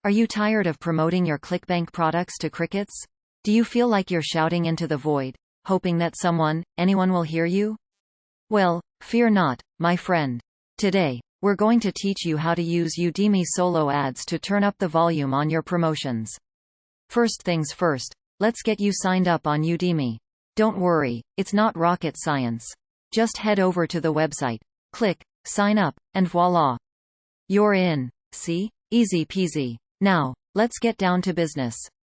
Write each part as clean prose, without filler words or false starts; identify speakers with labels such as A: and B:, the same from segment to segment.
A: Are you tired of promoting your ClickBank products to crickets? Do you feel like you're shouting into the void, hoping that anyone will hear you? Well, fear not, my friend. Today, we're going to teach you how to use Udimi solo ads to turn up the volume on your promotions. First things first, let's get you signed up on Udimi. Don't worry, it's not rocket science. Just head over to the website, click, sign up, and voila! You're in. See? Easy peasy. Now, let's get down to business.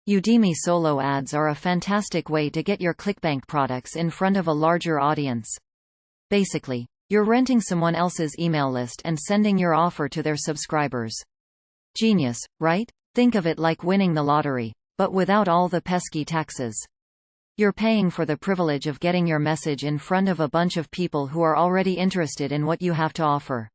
A: Udimi solo ads are a fantastic way to get your ClickBank products in front of a larger audience. Basically, you're renting someone else's email list and sending your offer to their subscribers. Genius, right? Think of it like winning the lottery, but without all the pesky taxes. You're paying for the privilege of getting your message in front of a bunch of people who are already interested in what you have to offer.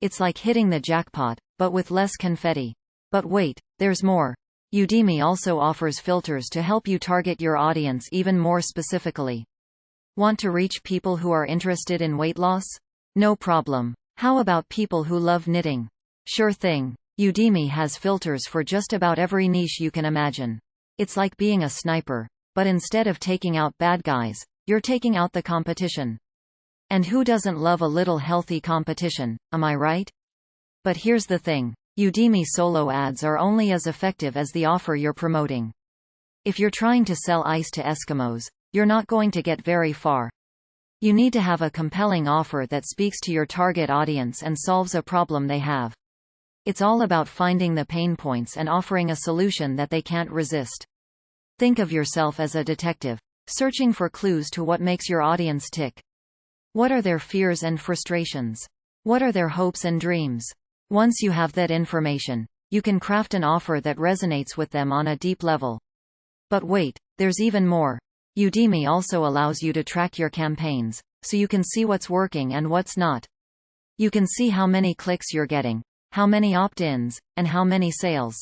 A: It's like hitting the jackpot, but with less confetti. But wait, there's more. Udimi also offers filters to help you target your audience even more specifically. Want to reach people who are interested in weight loss? No problem. How about people who love knitting? Sure thing. Udimi has filters for just about every niche you can imagine. It's like being a sniper, but instead of taking out bad guys, you're taking out the competition. And who doesn't love a little healthy competition, am I right? But here's the thing. Udimi solo ads are only as effective as the offer you're promoting. If you're trying to sell ice to Eskimos, you're not going to get very far. You need to have a compelling offer that speaks to your target audience and solves a problem they have. It's all about finding the pain points and offering a solution that they can't resist. Think of yourself as a detective, searching for clues to what makes your audience tick. What are their fears and frustrations? What are their hopes and dreams? Once you have that information, you can craft an offer that resonates with them on a deep level. But wait, there's even more. Udimi also allows you to track your campaigns, so you can see what's working and what's not. You can see how many clicks you're getting, how many opt-ins, and how many sales.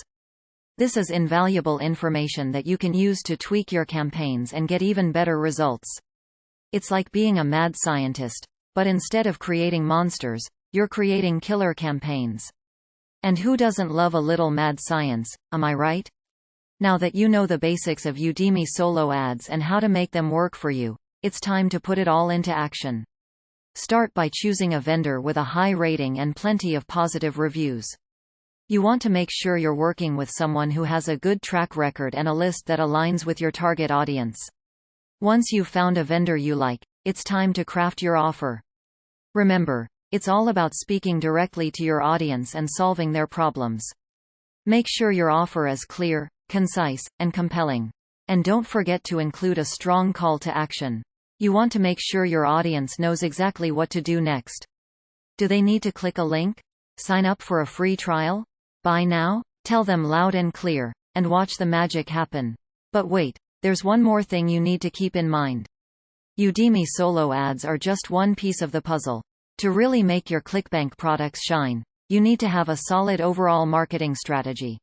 A: This is invaluable information that you can use to tweak your campaigns and get even better results. It's like being a mad scientist, but instead of creating monsters, you're creating killer campaigns. And who doesn't love a little mad science, am I right? Now that you know the basics of Udimi solo ads and how to make them work for you, it's time to put it all into action. Start by choosing a vendor with a high rating and plenty of positive reviews. You want to make sure you're working with someone who has a good track record and a list that aligns with your target audience. Once you've found a vendor you like, it's time to craft your offer. Remember, it's all about speaking directly to your audience and solving their problems. Make sure your offer is clear, concise, and compelling. And don't forget to include a strong call to action. You want to make sure your audience knows exactly what to do next. Do they need to click a link? Sign up for a free trial? Buy now? Tell them loud and clear, and watch the magic happen. But wait, there's one more thing you need to keep in mind. Udimi solo ads are just one piece of the puzzle. To really make your ClickBank products shine, you need to have a solid overall marketing strategy.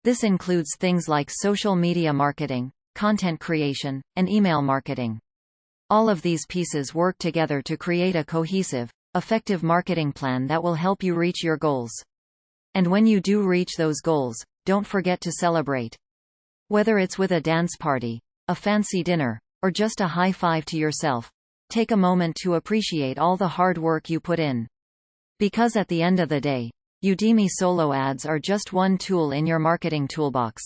A: This includes things like social media marketing, content creation, and email marketing. All of these pieces work together to create a cohesive, effective marketing plan that will help you reach your goals. And when you do reach those goals, don't forget to celebrate. Whether it's with a dance party, a fancy dinner, or just a high five to yourself, take a moment to appreciate all the hard work you put in. Because at the end of the day, Udimi solo ads are just one tool in your marketing toolbox.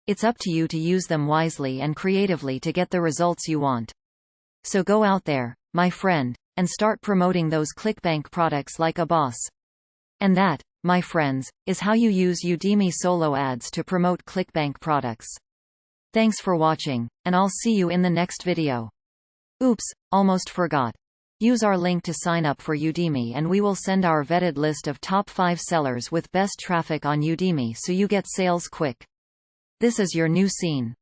A: It's up to you to use them wisely and creatively to get the results you want. So go out there, my friend, and start promoting those ClickBank products like a boss. And that, my friends, is how you use Udimi solo ads to promote ClickBank products. Thanks for watching, and I'll see you in the next video. Oops, almost forgot. Use our link to sign up for Udimi and we will send our vetted list of top 5 sellers with best traffic on Udimi so you get sales quick. This is your new scene.